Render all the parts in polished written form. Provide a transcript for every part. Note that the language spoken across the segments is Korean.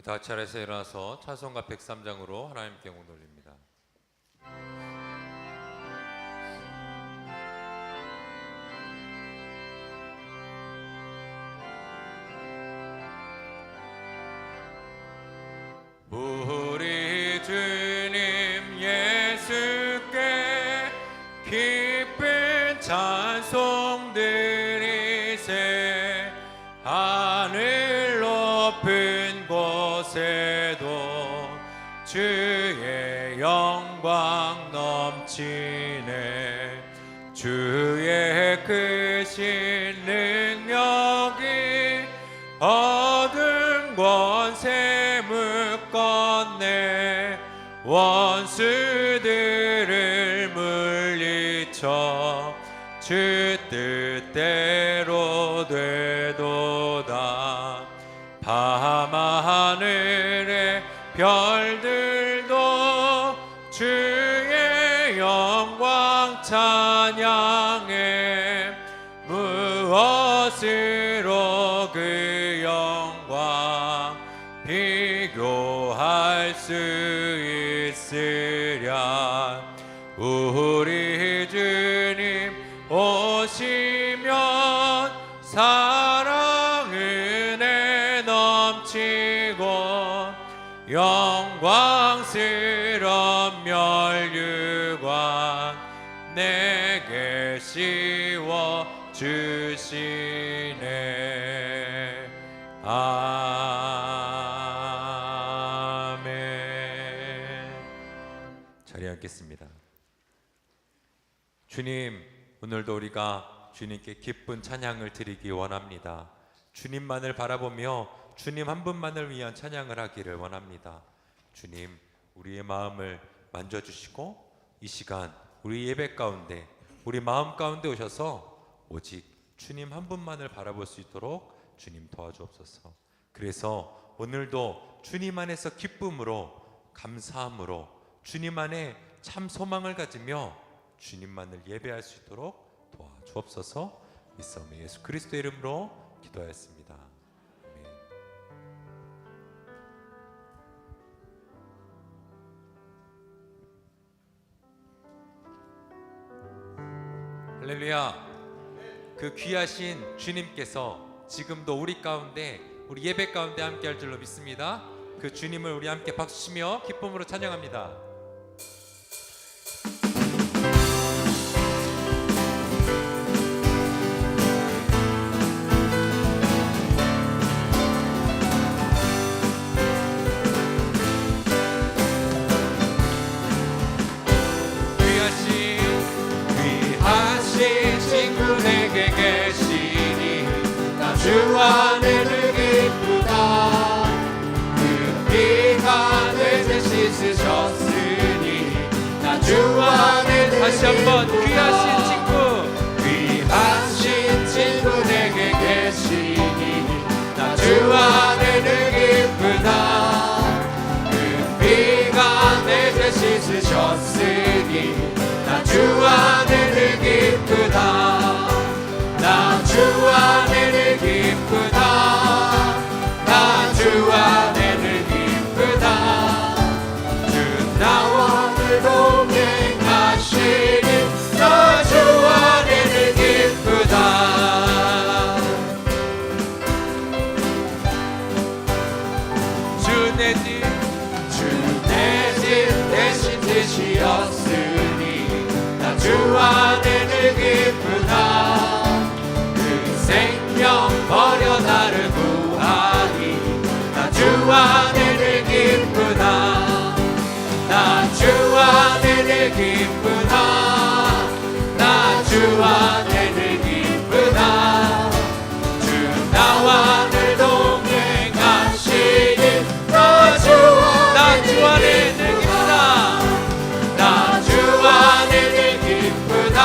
다 같이 차례에서 일어나서 찬송가 103장으로 하나님께 영광 돌립니다. 우리 주님 예수께 기쁜 찬송 드리세. 하늘 높은 곳에도 주의 영광 넘치네. 주의 크신 능력이 어둠 권세 묶었네. 원수들을 물리쳐 주 뜻대로 되도다. 밤하늘의 별들도 주의 영광 찬양해. 무엇으로 그 영광 비교할 수 있으랴. 우리 주님 오시면 사랑 은혜 넘치고 영광스러운 멸류관 내게 씌워 주시네. 아멘. 자리에 앉겠습니다. 주님, 오늘도 우리가 주님께 기쁜 찬양을 드리기 원합니다. 주님만을 바라보며 주님 한 분만을 위한 찬양을 하기를 원합니다. 주님, 우리의 마음을 만져주시고 이 시간 우리 예배 가운데 우리 마음 가운데 오셔서 오직 주님 한 분만을 바라볼 수 있도록 주님 도와주옵소서. 그래서 오늘도 주님 안에서 기쁨으로 감사함으로 주님 안에 참 소망을 가지며 주님만을 예배할 수 있도록 도와주옵소서. 믿사오며 예수 그리스도의 이름으로 기도하였습니다. 아멘. 할렐루야. 그 귀하신 주님께서 지금도 우리 가운데 우리 예배 가운데 함께 할 줄로 믿습니다. 그 주님을 우리 함께 박수치며 기쁨으로 찬양합니다. 친구에게 계시니 나 주 안에는 기쁘다. 그 피가 내 죄 씻으셨으니 나 주 안에는 다시 한번 귀하신 친구 귀하신 친구에게 계시니 나 주 안에는 기쁘다. 그 피가 내 죄 씻으셨으니 나 주 안에는 기쁘다. 나 주 안에는 기쁘다. 나 주 안에는 기쁘다. 주 나와 늘 동행하시니 나 주 안에는 기쁘다. 주 내 집 대신 되시었으니 나 주 안에는 기쁘다. 그 생명 버려 나를 구하니 나 주 안에는 기쁘다. 나 주 안에는 기쁘다. 나 주 안에는 기쁘다. 주 나와 늘 동행하시니 나 주 안에는 기쁘다. 나 주 안에는 기쁘다.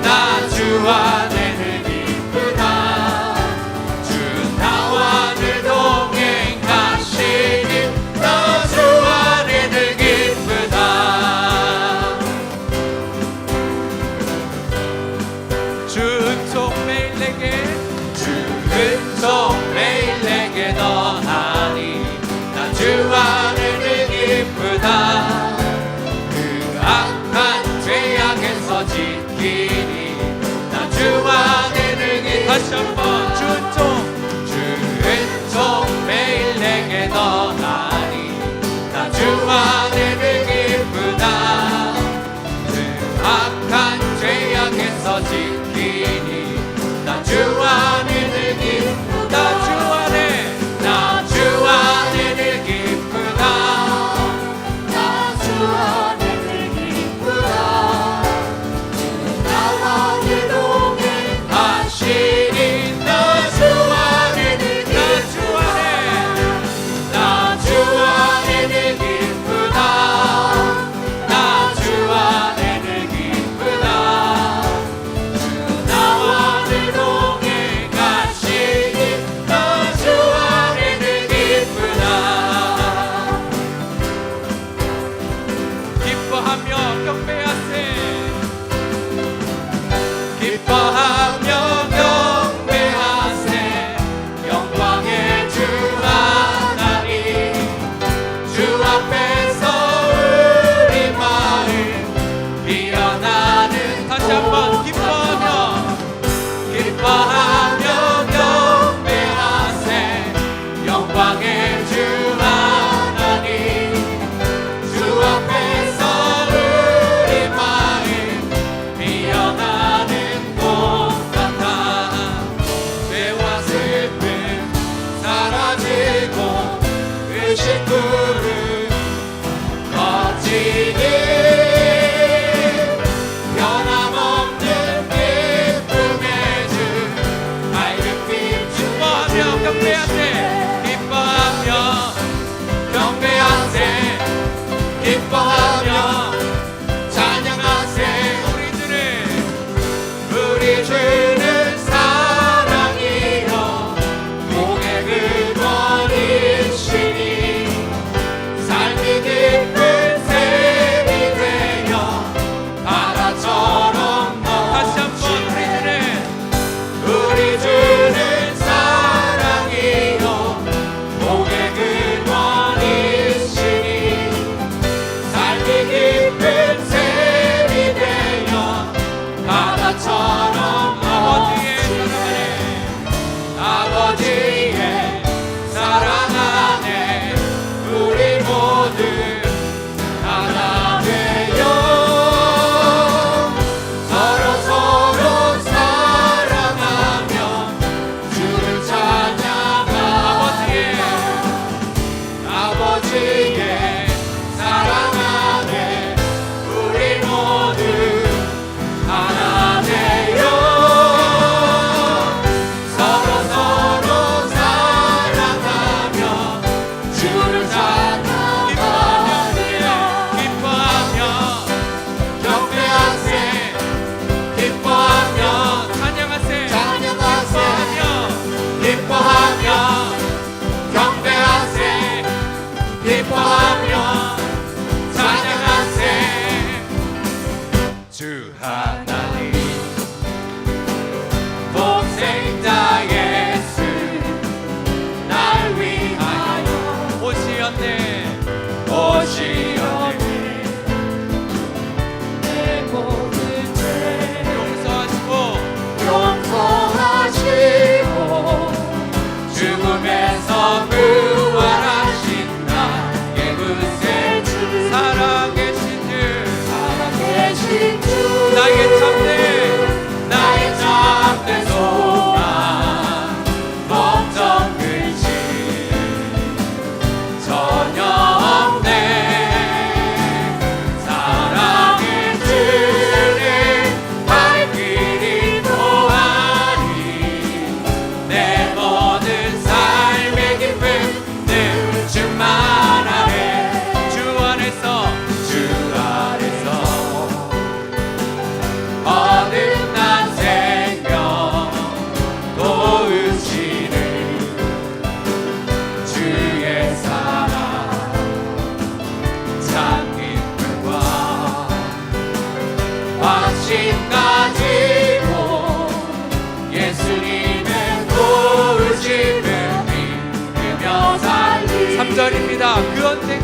나 주 안에는 기쁘다. 주 나와 늘 동행하시니 나 주 안에는 기쁘다. 주 은총 매일 내게 주 은총 매일 내게 너하니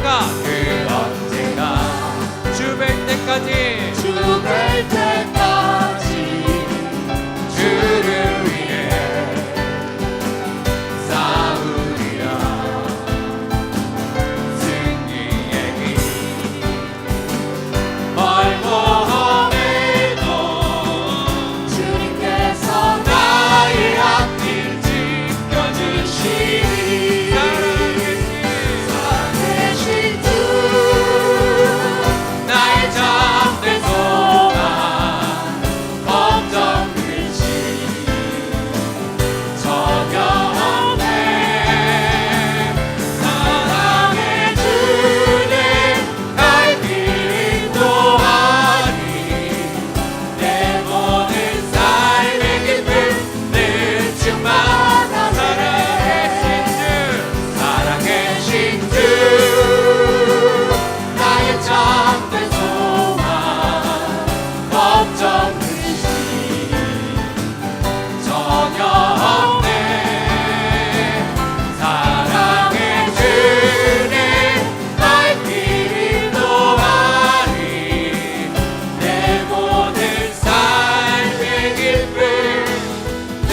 언젠가 주 뵐 때까지 주를 위해 싸우리라. 승리의 길 멀고 험해도 주님께서 나의 앞길 지켜주시리. 살아계신 주 나의 잠든 소망 검정 글씨 전혀 없네. 사랑의 주님 갈 길 인도하니 내 모든 삶의 기쁨 늘 충만한 살아계신 주 나의 잠든 소망 걱정 없이 전혀 없네. 사랑의 주님 나의 길 인도하리 내 모든 삶의 기쁨 늘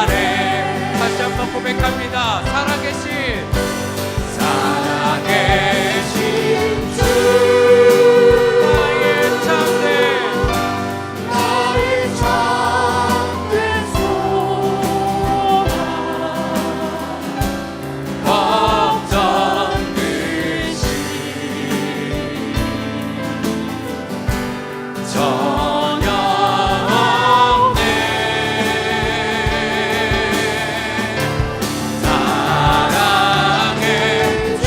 충만하네. 다시 한번 고백합니다. 살아계신 주 나의 잠든 걱정 없이 전혀 없네. 사랑의 주님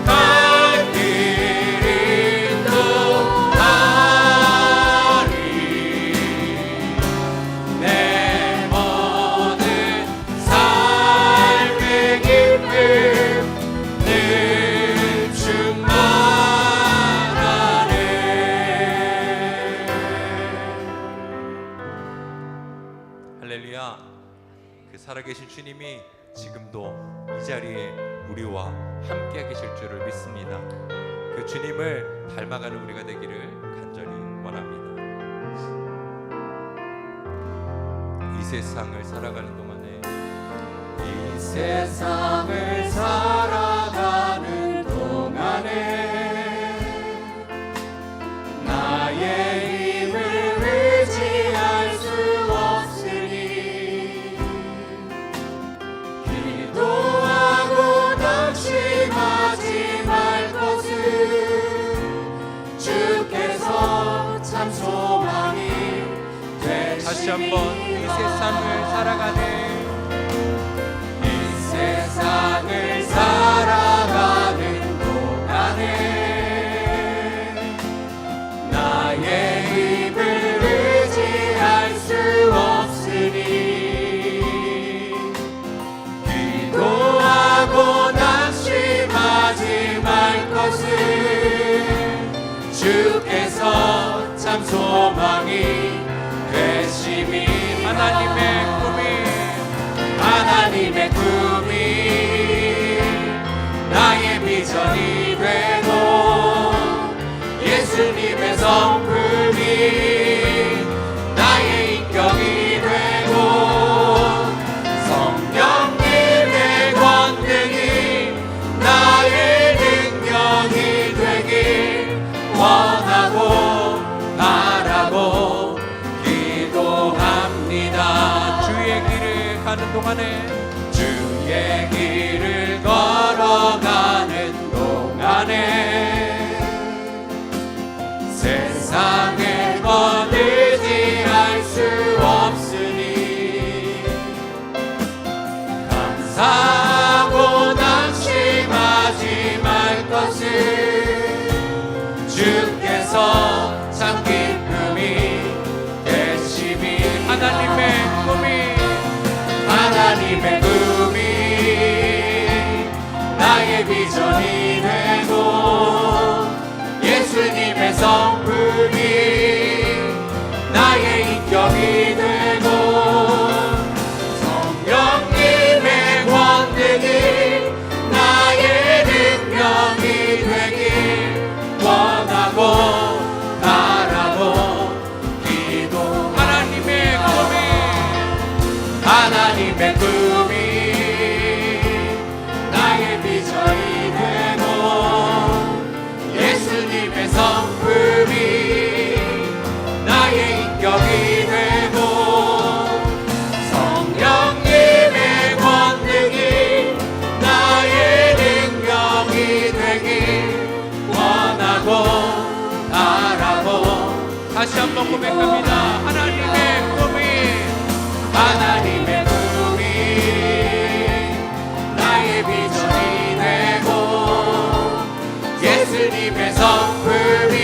갈 길 인도하리 내 모든 삶의 기쁨 늘 충만하네. 할렐루야. 그 살아계신 주님이 지금도 이 자리에 우리와 함께 계실 줄을 믿습니다. 그 주님을 닮아가는 우리가 되기를 간절히 원합니다. 이 세상을 살아가는 동안에 이 세상을 살아가는 동안에 나의 힘을 의지할 수 없으니 기도하고 낙심하지 말 것을 주께서 참 소망이 되시니. 다시 한번 이 세상을 살아가는 이 세상을 살아가는 동안에 나의 힘을 의지할 수 없으니 기도하고 낙심하지 말 것을 주께서 참 소망이 되심이. 하나님의 꿈이 나의 비전이 되고 예수님의 성품이 나의 인격이 되고 성령님의 권능이 나의 능력이 되길 원하고 바라고 기도합니다. 주의 길을 가는 동안에 주의 길을 걸어가는 동안에 세상의 것 의지할 수 없으니 감사하고 낙심하지 말 것을 주께서 참 기쁨이 되심이. 하나님의 꿈이 나의 비전이 되고 예수님의 성품이 나의 인격이 되고 성령 다시 한번 고백합니다. 하나님의 꿈이 나의 비전이 되고 예수님의 성품이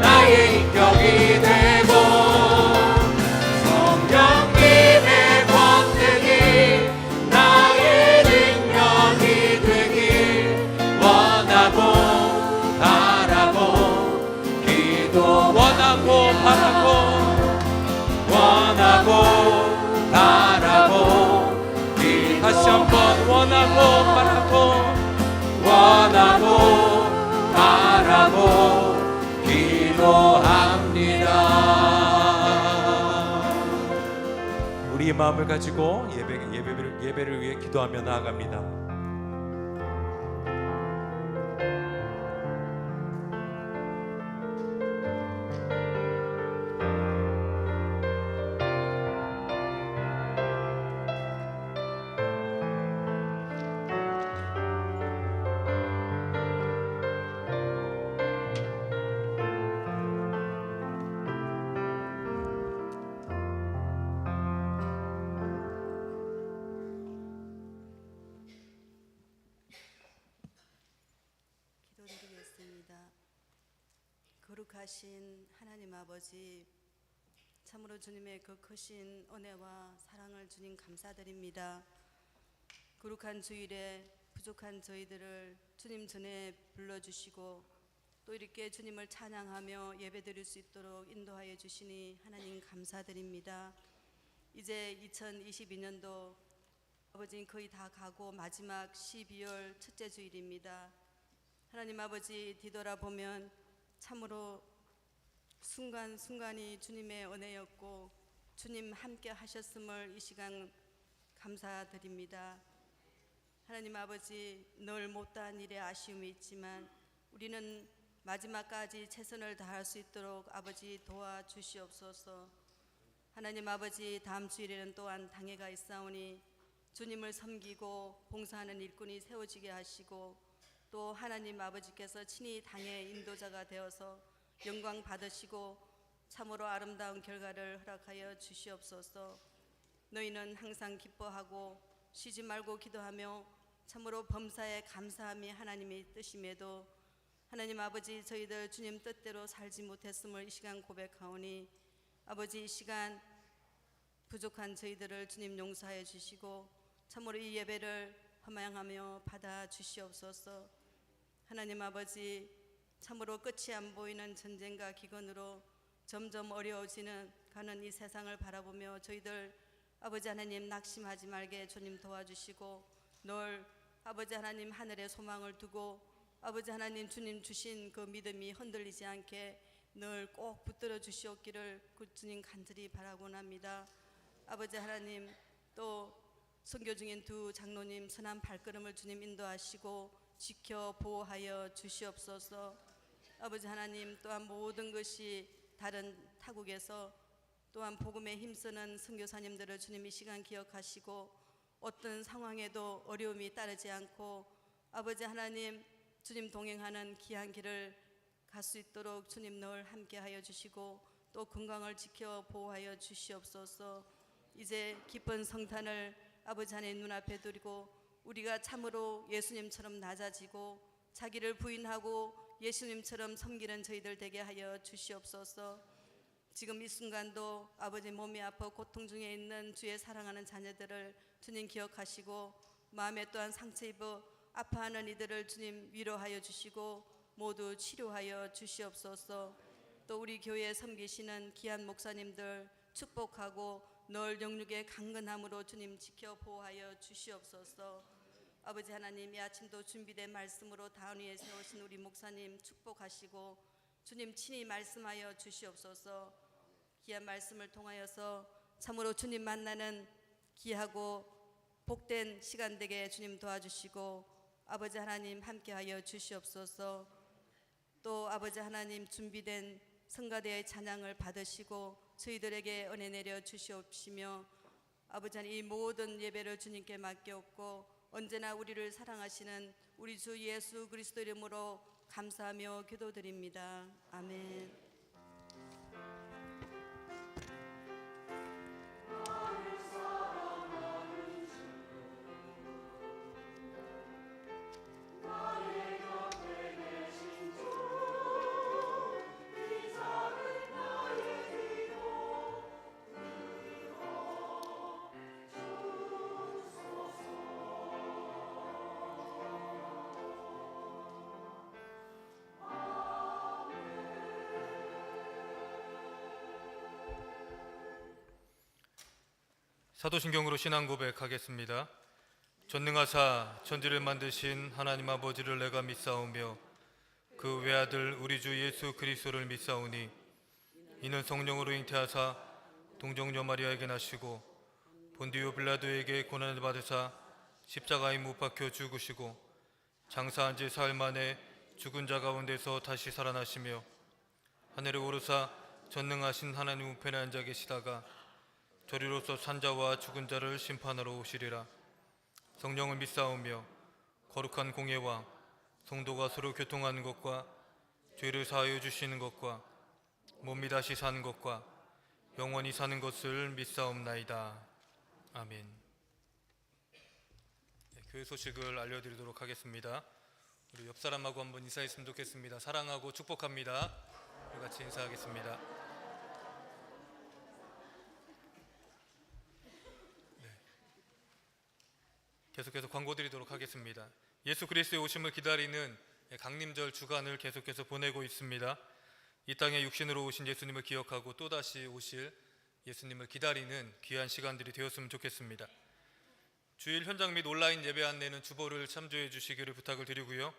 나의 인격이 되고 성령님의 권능이 나의 능력이 되길 원하고 바라고 기도 원하고 바라고 다시 한번 원하고 바라고 기도합니다. 우리의 마음을 가지고 예배를 위해 기도하며 나아갑니다. 기도드리겠습니다. 거룩하신 하나님 아버지, 참으로 주님의 그 크신 은혜와 사랑을 주님 감사드립니다. 거룩한 주일에 부족한 저희들을 주님 전에 불러주시고 또 이렇게 주님을 찬양하며 예배드릴 수 있도록 인도하여 주시니 하나님 감사드립니다. 이제 2022년도 아버지 거의 다 가고 마지막 12월 첫째 주일입니다. 하나님 아버지 뒤돌아보면 참으로 순간순간이 주님의 은혜였고 주님 함께 하셨음을 이 시간 감사드립니다. 하나님 아버지 늘 못다한 일에 아쉬움이 있지만 우리는 마지막까지 최선을 다할 수 있도록 아버지 도와주시옵소서. 하나님 아버지 다음 주일에는 또한 당회가 있사오니 주님을 섬기고 봉사하는 일꾼이 세워지게 하시고 또 하나님 아버지께서 친히 당의 인도자가 되어서 영광 받으시고 참으로 아름다운 결과를 허락하여 주시옵소서. 너희는 항상 기뻐하고 쉬지 말고 기도하며 참으로 범사에 감사함이 하나님의 뜻임에도 하나님 아버지 저희들 주님 뜻대로 살지 못했음을 이 시간 고백하오니 아버지 이 시간 부족한 저희들을 주님 용서하여 주시고 참으로 이 예배를 헌망하며 받아 주시옵소서. 하나님 아버지 참으로 끝이 안 보이는 전쟁과 기근으로 점점 어려워지는 가는 이 세상을 바라보며 저희들 아버지 하나님 낙심하지 말게 주님 도와주시고 늘 아버지 하나님 하늘에 소망을 두고 아버지 하나님 주님 주신 그 믿음이 흔들리지 않게 늘 꼭 붙들어 주시옵기를 그 주님 간절히 바라곤 합니다. 아버지 하나님 또 선교 중인 두 장로님 선한 발걸음을 주님 인도하시고 지켜 보호하여 주시옵소서. 아버지 하나님 또한 모든 것이 다른 타국에서 또한 복음에 힘쓰는 선교사님들을 주님 이 시간 기억하시고 어떤 상황에도 어려움이 따르지 않고 아버지 하나님 주님 동행하는 귀한 길을 갈 수 있도록 주님 늘 함께하여 주시고 또 건강을 지켜 보호하여 주시옵소서. 이제 기쁜 성탄을 아버지 하나님 눈앞에 두고 우리가 참으로 예수님처럼 낮아지고 자기를 부인하고 예수님처럼 섬기는 저희들 되게 하여 주시옵소서. 지금 이 순간도 아버지 몸이 아파 고통 중에 있는 주의 사랑하는 자녀들을 주님 기억하시고 마음에 또한 상처 입어 아파하는 이들을 주님 위로하여 주시고 모두 치료하여 주시옵소서. 또 우리 교회에 섬기시는 귀한 목사님들 축복하고 늘 영육의 강건함으로 주님 지켜 보호하여 주시옵소서. 아버지 하나님 이 아침도 준비된 말씀으로 다운 위에 세우신 우리 목사님 축복하시고 주님 친히 말씀하여 주시옵소서. 귀한 말씀을 통하여서 참으로 주님 만나는 귀하고 복된 시간 되게 주님 도와주시고 아버지 하나님 함께하여 주시옵소서. 또 아버지 하나님 준비된 성가대의 찬양을 받으시고 저희들에게 은혜 내려 주시옵시며 아버지 하나님 이 모든 예배를 주님께 맡겨옵고 언제나 우리를 사랑하시는 우리 주 예수 그리스도 이름으로 감사하며 기도드립니다. 아멘. 사도신경으로 신앙 고백하겠습니다. 전능하사 천지를 만드신 하나님 아버지를 내가 믿사오며 그 외아들 우리 주 예수 그리스도를 믿사오니 이는 성령으로 잉태하사 동정녀 마리아에게 나시고 본디오 빌라도에게 고난을 받으사 십자가에 못 박혀 죽으시고 장사한 지 사흘 만에 죽은 자 가운데서 다시 살아나시며 하늘에 오르사 전능하신 하나님 우편에 앉아 계시다가 저리로서 산자와 죽은 자를 심판하러 오시리라. 성령을 믿사오며 거룩한 공예와 성도가 서로 교통하는 것과 죄를 사하여 주시는 것과 몸이 다시 사는 것과 영원히 사는 것을 믿사옵나이다. 아멘. 교회 소식을 알려드리도록 하겠습니다. 우리 옆 사람하고 한번 인사했으면 좋겠습니다. 사랑하고 축복합니다. 우리 같이 인사하겠습니다. 계속해서 광고 드리도록 하겠습니다. 예수 그리스도의 오심을 기다리는 강림절 주간을 계속해서 보내고 있습니다. 이 땅에 육신으로 오신 예수님을 기억하고 또다시 오실 예수님을 기다리는 귀한 시간들이 되었으면 좋겠습니다. 주일 현장 및 온라인 예배 안내는 주보를 참조해 주시기를 부탁을 드리고요.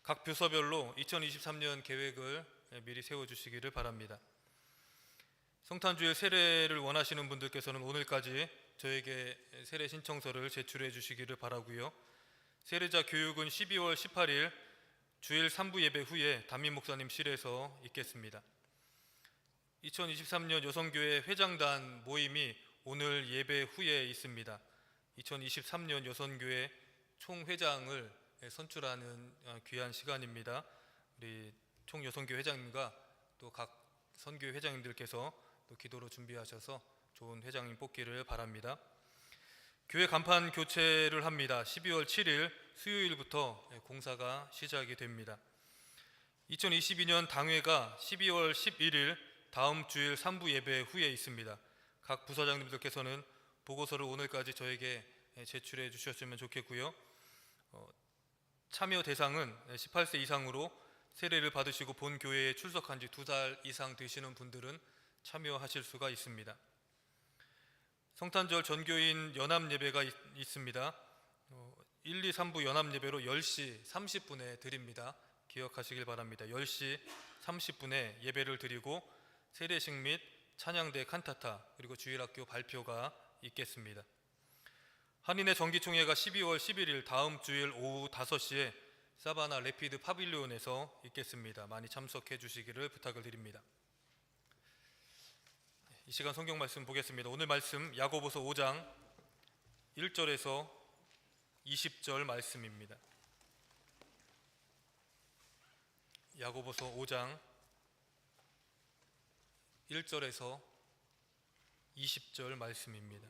각 부서별로 2023년 계획을 미리 세워주시기를 바랍니다. 성탄주일 세례를 원하시는 분들께서는 오늘까지 저에게 세례 신청서를 제출해 주시기를 바라고요. 세례자 교육은 12월 18일 주일 3부 예배 후에 담임 목사님실에서 있겠습니다. 2023년 여성교회 회장단 모임이 오늘 예배 후에 있습니다. 2023년 여성교회 총회장을 선출하는 귀한 시간입니다. 우리 총여성교회 회장님과 또 각 선교회 회장님들께서 또 기도로 준비하셔서 좋은 회장님 뽑기를 바랍니다. 교회 간판 교체를 합니다. 12월 7일 수요일부터 공사가 시작이 됩니다. 2022년 당회가 12월 11일 다음 주일 3부 예배 후에 있습니다. 각 부서장님들께서는 보고서를 오늘까지 저에게 제출해 주셨으면 좋겠고요. 참여 대상은 18세 이상으로 세례를 받으시고 본 교회에 출석한 지 2달 이상 되시는 분들은 참여하실 수가 있습니다. 성탄절 전교인 연합 예배가 있습니다. 1, 2, 3부 연합 예배로 10시 30분에 드립니다. 기억하시길 바랍니다. 10시 30분에 예배를 드리고 세례식 및 찬양대 칸타타 그리고 주일학교 발표가 있겠습니다. 한인의 정기총회가 12월 11일 다음 주일 오후 5시에 사바나 레피드 파빌리온에서 있겠습니다. 많이 참석해 주시기를 부탁을 드립니다. 이 시간 성경 말씀 보겠습니다. 오늘 말씀 야고보서 5장 1절에서 20절 말씀입니다. 야고보서 5장 1절에서 20절 말씀입니다.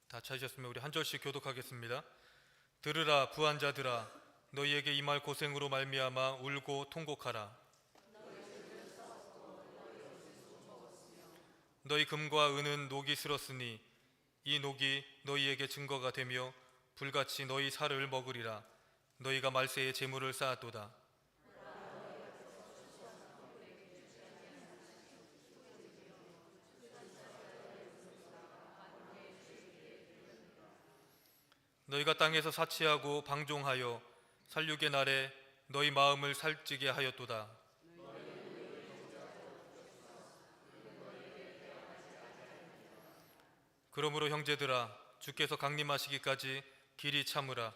다 찾으셨으면 우리 한 절씩 교독하겠습니다. 들으라 부한 자들아 너희에게 임할 고생으로 말미암아 울고 통곡하라. 너희 금과 은은 녹이 슬었으니 이 녹이 너희에게 증거가 되며 불같이 너희 살을 먹으리라. 너희가 말세에 재물을 쌓았도다. 너희가 땅에서 사치하고 방종하여 살육의 날에 너희 마음을 살찌게 하였도다. 그러므로 형제들아 주께서 강림하시기까지 길이 참으라.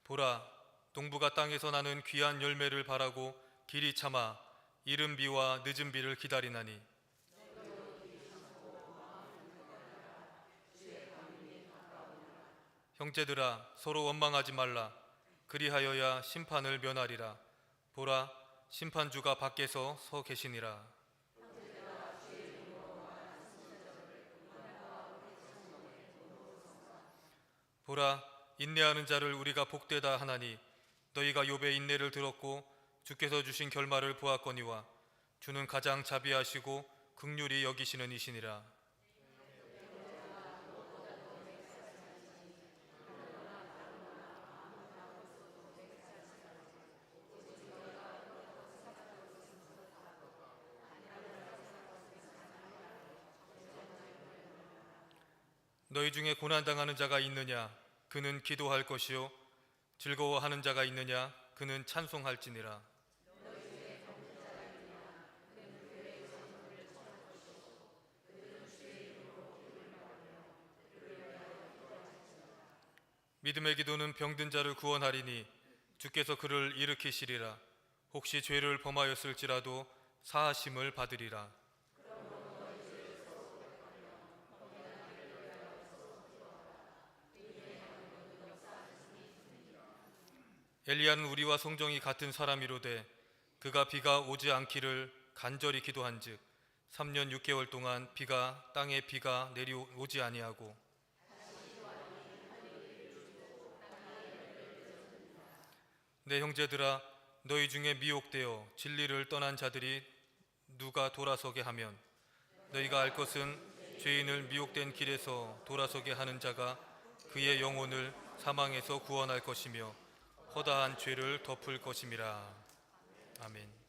보라 동부가 땅에서 나는 귀한 열매를 바라고 길이 참아 이른 비와 늦은 비를 기다리나니 형제들아 서로 원망하지 말라. 그리하여야 심판을 면하리라. 보라, 심판주가 밖에서 서 계시니라. 보라, 인내하는 자를 우리가 복되다 하나니 너희가 욥의 인내를 들었고 주께서 주신 결말을 보았거니와 주는 가장 자비하시고 긍휼히 여기시는 이시니라. 너희 중에 고난당하는 자가 있느냐? 그는 기도할 것이요. 즐거워하는 자가 있느냐? 그는 찬송할지니라. 믿음의 기도는 병든 자를 구원하리니 주께서 그를 일으키시리라. 혹시 죄를 범하였을지라도 사하심을 받으리라. 엘리야는 우리와 성정이 같은 사람이로되 그가 비가 오지 않기를 간절히 기도한즉 3년 6개월 동안 땅에 비가 내려오지 아니하고 내 형제들아 너희 중에 미혹되어 진리를 떠난 자들이 누가 돌아서게 하면 너희가 알 것은 죄인을 미혹된 길에서 돌아서게 하는 자가 그의 영혼을 사망에서 구원할 것이며 허다한 죄를 덮을 것임이라. 아멘.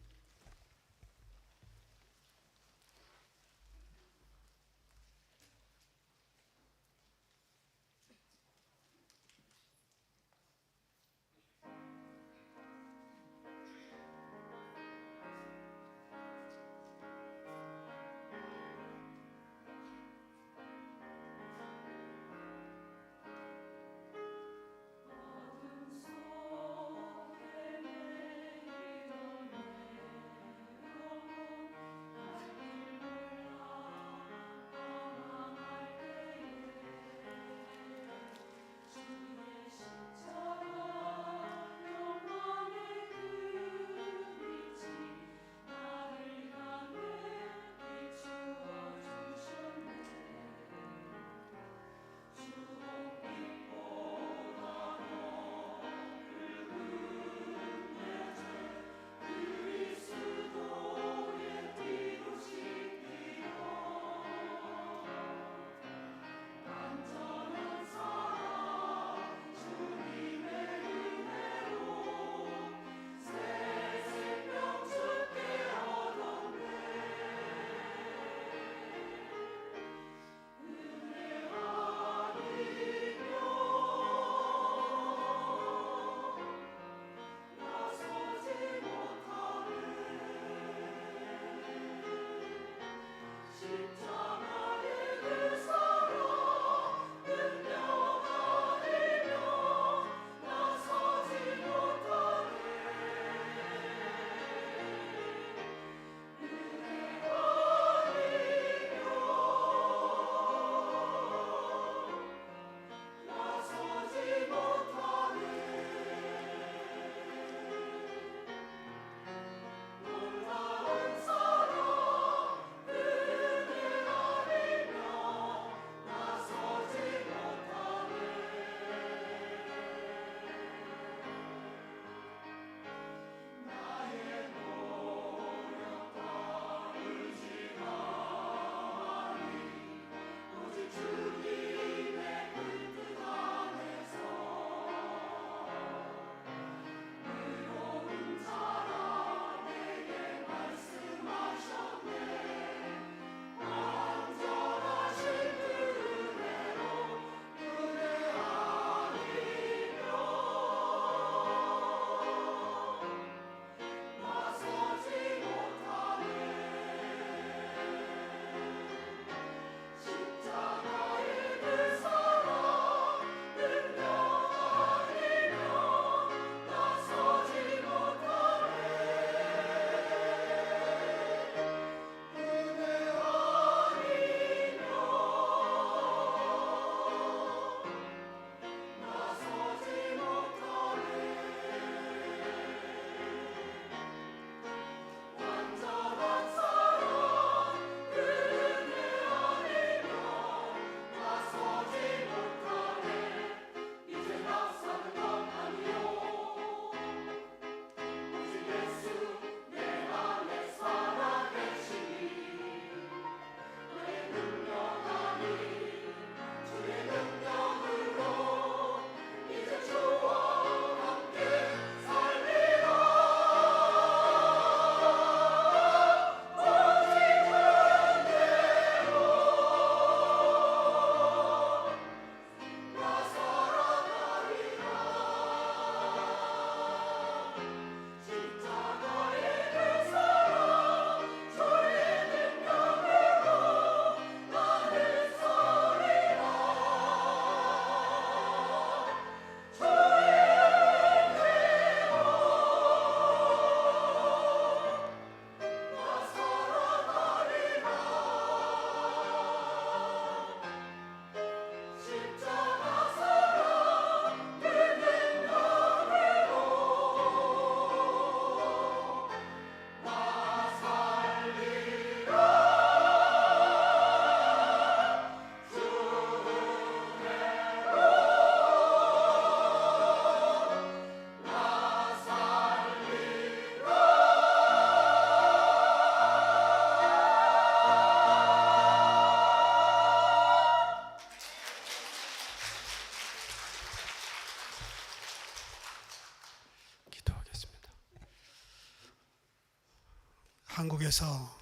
한국에서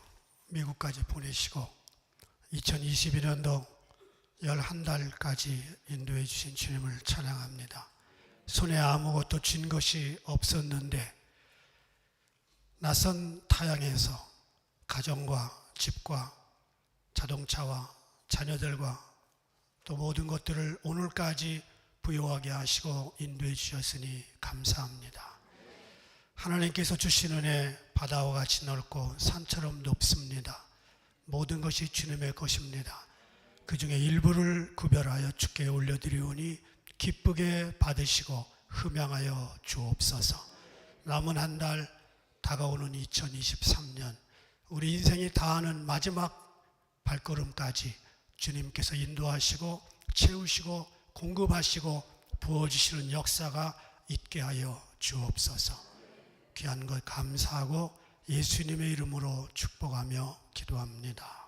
미국까지 보내시고 2022년도 11달까지 인도해 주신 주님을 찬양합니다. 손에 아무것도 쥔 것이 없었는데 낯선 타향에서 가정과 집과 자동차와 자녀들과 또 모든 것들을 오늘까지 부요하게 하시고 인도해 주셨으니 감사합니다. 하나님께서 주신 은혜 바다와 같이 넓고 산처럼 높습니다. 모든 것이 주님의 것입니다. 그 중에 일부를 구별하여 주께 올려드리오니 기쁘게 받으시고 흠양하여 주옵소서. 남은 한 달 다가오는 2023년 우리 인생이 다하는 마지막 발걸음까지 주님께서 인도하시고 채우시고 공급하시고 부어주시는 역사가 있게 하여 주옵소서. 귀한 것 감사하고 예수님의 이름으로 축복하며 기도합니다.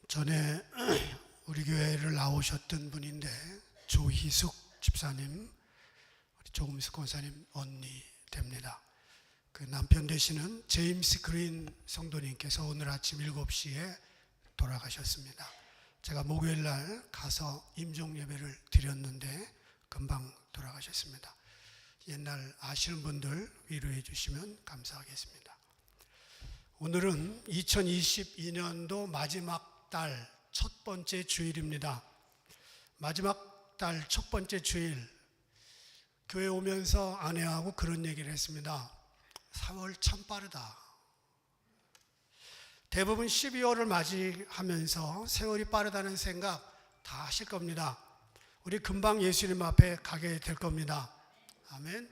전에 우리 교회를 나오셨던 분인데 조희숙 집사님, 조금숙 권사님 언니 됩니다. 그 남편 되시는 제임스 그린 성도님께서 오늘 아침 7시에 돌아가셨습니다. 제가 목요일 날 가서 임종 예배를 드렸는데 금방 돌아가셨습니다. 옛날 아시는 분들 위로해 주시면 감사하겠습니다. 오늘은 2022년도 마지막 달 첫 번째 주일입니다. 마지막 달 첫 번째 주일, 교회 오면서 아내하고 그런 얘기를 했습니다. 4월 참 빠르다. 대부분 12월을 맞이하면서 세월이 빠르다는 생각 다 하실 겁니다. 우리 금방 예수님 앞에 가게 될 겁니다. 아멘.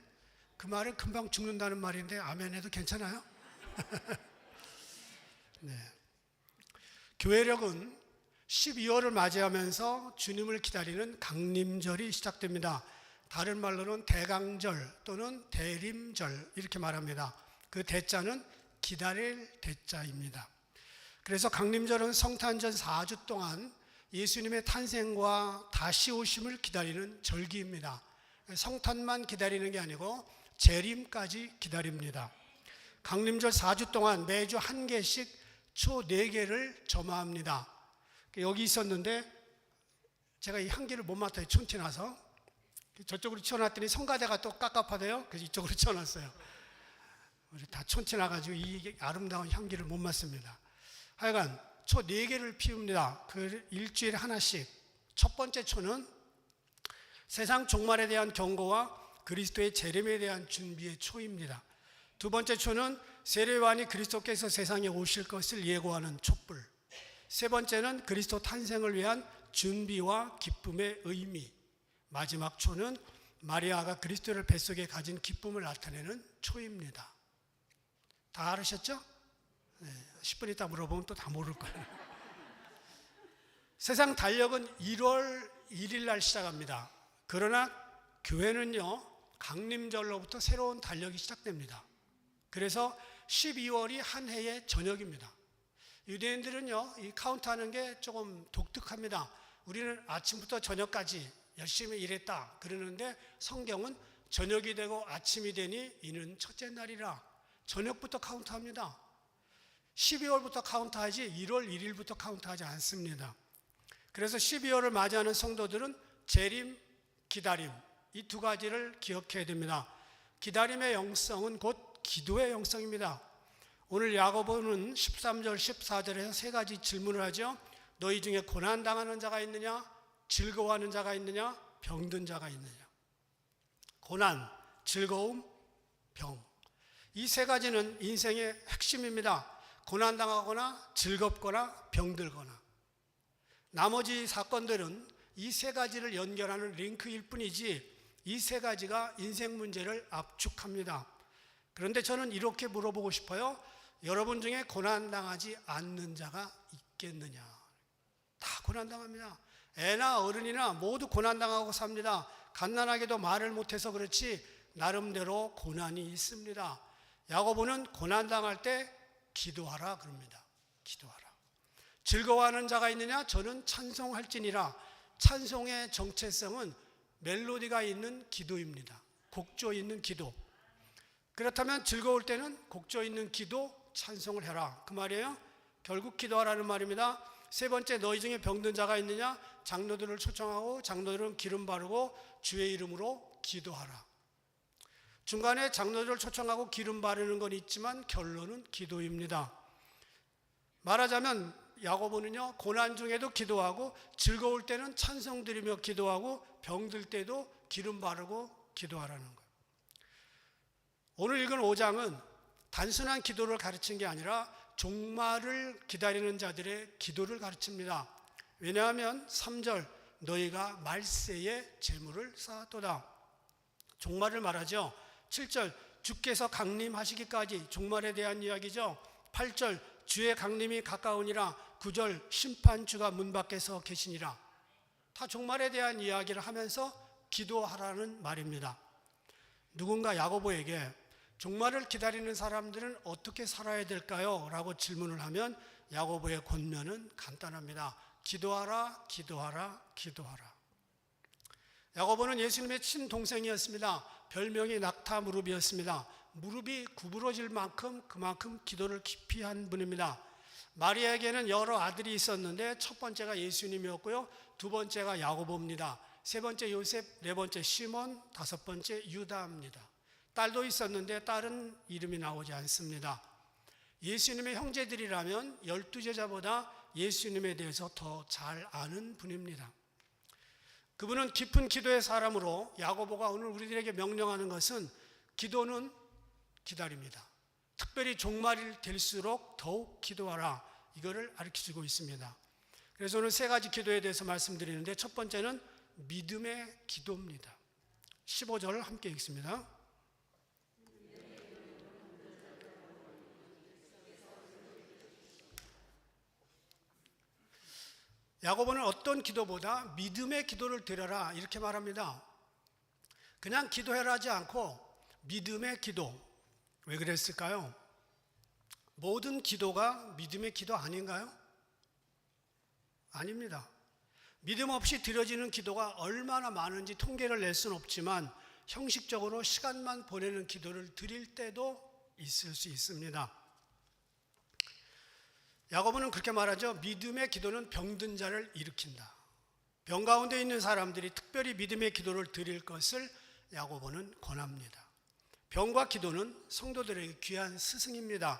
그 말은 금방 죽는다는 말인데 아멘 해도 괜찮아요? 네. 교회력은 12월을 맞이하면서 주님을 기다리는 강림절이 시작됩니다. 다른 말로는 대강절 또는 대림절 이렇게 말합니다. 그 대자는 기다릴 대자입니다. 그래서 강림절은 성탄전 4주 동안 예수님의 탄생과 다시 오심을 기다리는 절기입니다. 성탄만 기다리는 게 아니고 재림까지 기다립니다. 강림절 4주 동안 매주 한 개씩 초 4개를 점화합니다. 여기 있었는데 제가 이 향기를 못 맡아요. 촌티 나서. 저쪽으로 치워놨더니 성가대가 또 깝깝하대요. 그래서 이쪽으로 치워놨어요. 우리 다 촌티 나가지고 이 아름다운 향기를 못 맡습니다. 하여간 초 4개를 피웁니다. 그 일주일에 하나씩. 첫 번째 초는 세상 종말에 대한 경고와 그리스도의 재림에 대한 준비의 초입니다. 두 번째 초는 세례요한이 그리스도께서 세상에 오실 것을 예고하는 촛불. 세 번째는 그리스도 탄생을 위한 준비와 기쁨의 의미. 마지막 초는 마리아가 그리스도를 뱃속에 가진 기쁨을 나타내는 초입니다. 다 알으셨죠? 네, 10분 있다 물어보면 또 다 모를 거예요. 세상 달력은 1월 1일 날 시작합니다. 그러나 교회는요, 강림절로부터 새로운 달력이 시작됩니다. 그래서 12월이 한 해의 저녁입니다. 유대인들은요, 이 카운트하는 게 조금 독특합니다. 우리는 아침부터 저녁까지 열심히 일했다 그러는데 성경은 저녁이 되고 아침이 되니 이는 첫째 날이라 저녁부터 카운트합니다. 12월부터 카운트하지 1월 1일부터 카운트하지 않습니다. 그래서 12월을 맞이하는 성도들은 재림, 기다림 이 두 가지를 기억해야 됩니다. 기다림의 영성은 곧 기도의 영성입니다. 오늘 야고보는 13절 14절에서 세 가지 질문을 하죠. 너희 중에 고난당하는 자가 있느냐? 즐거워하는 자가 있느냐? 병든 자가 있느냐? 고난, 즐거움, 병. 이 세 가지는 인생의 핵심입니다. 고난당하거나 즐겁거나 병들거나. 나머지 사건들은 이 세 가지를 연결하는 링크일 뿐이지 이 세 가지가 인생 문제를 압축합니다. 그런데 저는 이렇게 물어보고 싶어요. 여러분 중에 고난당하지 않는 자가 있겠느냐? 다 고난당합니다. 애나 어른이나 모두 고난당하고 삽니다. 갓난아기도 말을 못해서 그렇지 나름대로 고난이 있습니다. 야고보는 고난당할 때 기도하라 그럽니다. 기도하라. 즐거워하는 자가 있느냐? 저는 찬송할지니라. 찬송의 정체성은 멜로디가 있는 기도입니다. 곡조 있는 기도. 그렇다면 즐거울 때는 곡조 있는 기도, 찬송을 해라. 그 말이에요. 결국 기도하라는 말입니다. 세 번째, 너희 중에 병든 자가 있느냐? 장로들을 초청하고 장로들은 기름 바르고 주의 이름으로 기도하라. 중간에 장로들을 초청하고 기름 바르는 건 있지만 결론은 기도입니다. 말하자면 야고보는요, 고난 중에도 기도하고 즐거울 때는 찬송 드리며 기도하고 병들 때도 기름 바르고 기도하라는 거예요. 오늘 읽은 5장은 단순한 기도를 가르친 게 아니라 종말을 기다리는 자들의 기도를 가르칩니다. 왜냐하면 3절, 너희가 말세에 재물을 쌓았도다. 종말을 말하죠. 7절, 주께서 강림하시기까지, 종말에 대한 이야기죠. 8절, 주의 강림이 가까우니라. 9절, 심판주가 문 밖에 서 계시니라. 다 종말에 대한 이야기를 하면서 기도하라는 말입니다. 누군가 야고보에게 종말을 기다리는 사람들은 어떻게 살아야 될까요? 라고 질문을 하면 야고보의 권면은 간단합니다. 기도하라, 기도하라, 기도하라. 야고보는 예수님의 친동생이었습니다. 별명이 낙타 무릎이었습니다. 무릎이 구부러질 만큼 그만큼 기도를 깊이 한 분입니다. 마리아에게는 여러 아들이 있었는데 첫 번째가 예수님이었고요. 두 번째가 야고보입니다. 세 번째 요셉, 네 번째 시몬, 다섯 번째 유다입니다. 딸도 있었는데 딸은 이름이 나오지 않습니다. 예수님의 형제들이라면 12제자보다 예수님에 대해서 더 잘 아는 분입니다. 그분은 깊은 기도의 사람으로 야고보가 오늘 우리들에게 명령하는 것은 기도는 기다립니다. 특별히 종말이 될수록 더욱 기도하라. 이거를 가르쳐주고 있습니다. 그래서 오늘 세 가지 기도에 대해서 말씀드리는데 첫 번째는 믿음의 기도입니다. 15절 함께 읽습니다. 야고보는 어떤 기도보다 믿음의 기도를 드려라 이렇게 말합니다. 그냥 기도해라 하지 않고 믿음의 기도. 왜 그랬을까요? 모든 기도가 믿음의 기도 아닌가요? 아닙니다. 믿음 없이 드려지는 기도가 얼마나 많은지 통계를 낼 수는 없지만 형식적으로 시간만 보내는 기도를 드릴 때도 있을 수 있습니다. 야고보는 그렇게 말하죠. 믿음의 기도는 병든 자를 일으킨다. 병 가운데 있는 사람들이 특별히 믿음의 기도를 드릴 것을 야고보는 권합니다. 병과 기도는 성도들에게 귀한 스승입니다.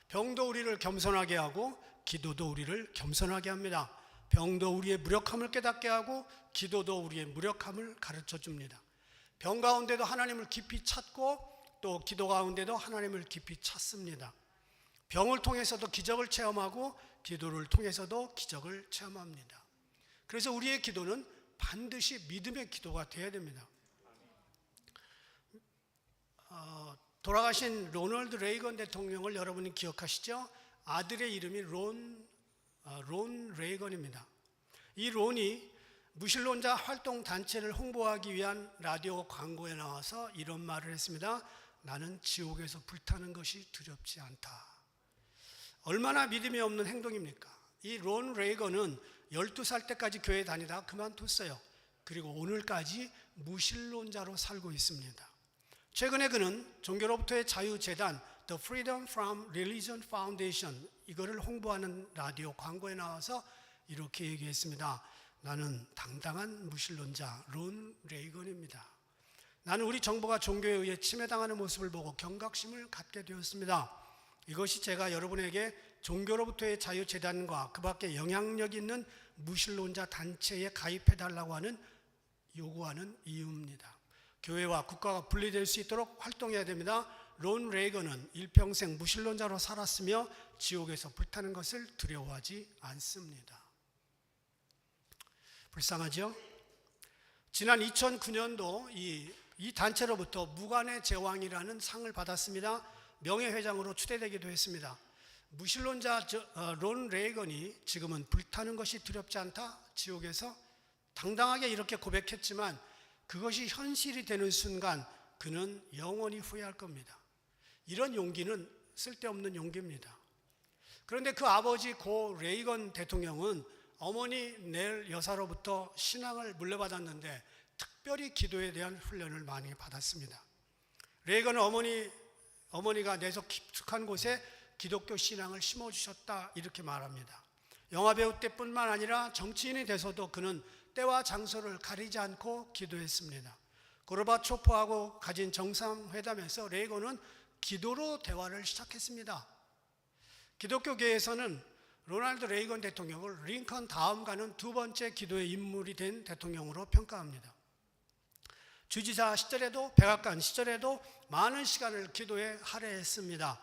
병도 우리를 겸손하게 하고 기도도 우리를 겸손하게 합니다. 병도 우리의 무력함을 깨닫게 하고 기도도 우리의 무력함을 가르쳐 줍니다. 병 가운데도 하나님을 깊이 찾고 또 기도 가운데도 하나님을 깊이 찾습니다. 병을 통해서도 기적을 체험하고 기도를 통해서도 기적을 체험합니다. 그래서 우리의 기도는 반드시 믿음의 기도가 되어야 됩니다. 돌아가신 로널드 레이건 대통령을 여러분이 기억하시죠? 아들의 이름이 론 레이건입니다. 이 론이 무신론자 활동 단체를 홍보하기 위한 라디오 광고에 나와서 이런 말을 했습니다. 나는 지옥에서 불타는 것이 두렵지 않다. 얼마나 믿음이 없는 행동입니까? 이 론 레이건은 12살 때까지 교회 다니다 그만뒀어요. 그리고 오늘까지 무신론자로 살고 있습니다. 최근에 그는 종교로부터의 자유재단 The Freedom from Religion Foundation 이거를 홍보하는 라디오 광고에 나와서 이렇게 얘기했습니다. 나는 당당한 무신론자 론 레이건입니다. 나는 우리 정부가 종교에 의해 침해당하는 모습을 보고 경각심을 갖게 되었습니다. 이것이 제가 여러분에게 종교로부터의 자유재단과 그 밖에 영향력 있는 무신론자 단체에 가입해달라고 하는 요구하는 이유입니다. 교회와 국가가 분리될 수 있도록 활동해야 됩니다. 론 레이건은 일평생 무신론자로 살았으며 지옥에서 불타는 것을 두려워하지 않습니다. 불쌍하죠? 지난 2009년도 이 단체로부터 무관의 제왕이라는 상을 받았습니다. 명예회장으로 추대되기도 했습니다. 무신론자 론 레이건이 지금은 불타는 것이 두렵지 않다. 지옥에서 당당하게 이렇게 고백했지만 그것이 현실이 되는 순간 그는 영원히 후회할 겁니다. 이런 용기는 쓸데없는 용기입니다. 그런데 그 아버지 고 레이건 대통령은 어머니 넬 여사로부터 신앙을 물려받았는데 특별히 기도에 대한 훈련을 많이 받았습니다. 레이건은 어머니 어머니가 내속 깊숙한 곳에 기독교 신앙을 심어주셨다 이렇게 말합니다. 영화배우 때뿐만 아니라 정치인이 돼서도 그는 때와 장소를 가리지 않고 기도했습니다. 고르바초프하고 가진 정상회담에서 레이건은 기도로 대화를 시작했습니다. 기독교계에서는 로널드 레이건 대통령을 링컨 다음 가는 두 번째 기도의 인물이 된 대통령으로 평가합니다. 주지사 시절에도 백악관 시절에도 많은 시간을 기도에 할애했습니다.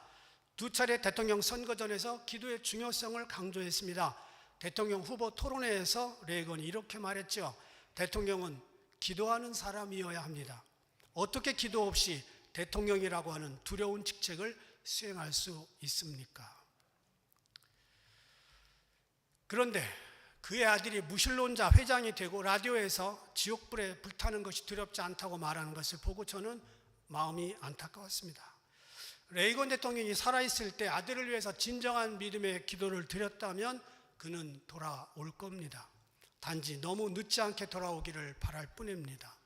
두 차례 대통령 선거전에서 기도의 중요성을 강조했습니다. 대통령 후보 토론회에서 레이건이 이렇게 말했죠. 대통령은 기도하는 사람이어야 합니다. 어떻게 기도 없이 대통령이라고 하는 두려운 직책을 수행할 수 있습니까? 그런데 그의 아들이 무신론자 회장이 되고 라디오에서 지옥불에 불타는 것이 두렵지 않다고 말하는 것을 보고 저는 마음이 안타까웠습니다. 레이건 대통령이 살아있을 때 아들을 위해서 진정한 믿음의 기도를 드렸다면 그는 돌아올 겁니다. 단지 너무 늦지 않게 돌아오기를 바랄 뿐입니다.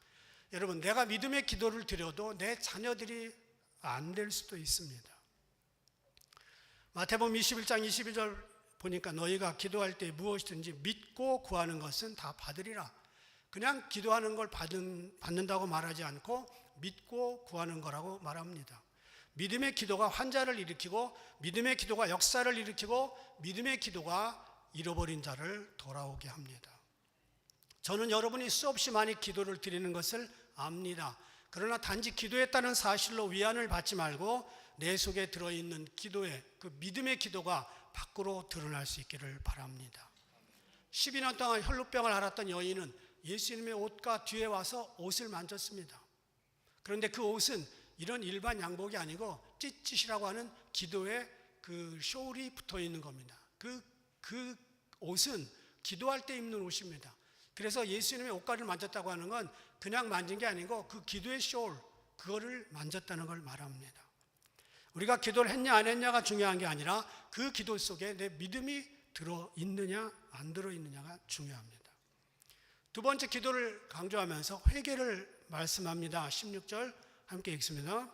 여러분, 내가 믿음의 기도를 드려도 내 자녀들이 안 될 수도 있습니다. 마태복음 21장 22절 보니까 너희가 기도할 때 무엇이든지 믿고 구하는 것은 다 받으리라. 그냥 기도하는 걸 받는다고 말하지 않고 믿고 구하는 거라고 말합니다. 믿음의 기도가 환자를 일으키고 믿음의 기도가 역사를 일으키고 믿음의 기도가 잃어버린 자를 돌아오게 합니다. 저는 여러분이 수없이 많이 기도를 드리는 것을 압니다. 그러나 단지 기도했다는 사실로 위안을 받지 말고 내 속에 들어있는 기도의 그 믿음의 기도가 밖으로 드러날 수 있기를 바랍니다. 12년 동안 혈루병을 앓았던 여인은 예수님의 옷과 뒤에 와서 옷을 만졌습니다. 그런데 그 옷은 이런 일반 양복이 아니고 찢찢이라고 하는 기도의 그 숄이 붙어 있는 겁니다. 그 옷은 기도할 때 입는 옷입니다. 그래서 예수님의 옷가를 만졌다고 하는 건 그냥 만진 게 아니고 그 기도의 숄, 그거를 만졌다는 걸 말합니다. 우리가 기도를 했냐 안 했냐가 중요한 게 아니라 그 기도 속에 내 믿음이 들어있느냐 안 들어있느냐가 중요합니다. 두 번째 기도를 강조하면서 회개를 말씀합니다. 16절 함께 읽습니다.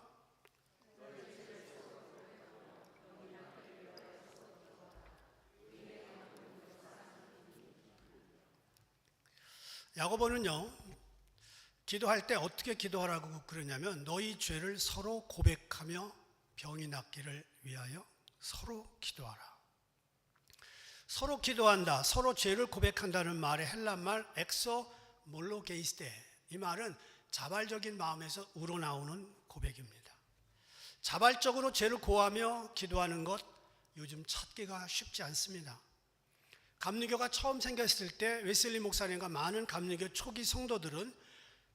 야고보는요, 기도할 때 어떻게 기도하라고 그러냐면 너희 죄를 서로 고백하며 병이 낫기를 위하여 서로 기도하라. 서로 기도한다, 서로 죄를 고백한다는 말의 헬란말 엑소몰로게이스테, 이 말은 자발적인 마음에서 우러나오는 고백입니다. 자발적으로 죄를 고하며 기도하는 것 요즘 찾기가 쉽지 않습니다. 감리교가 처음 생겼을 때 웨슬리 목사님과 많은 감리교 초기 성도들은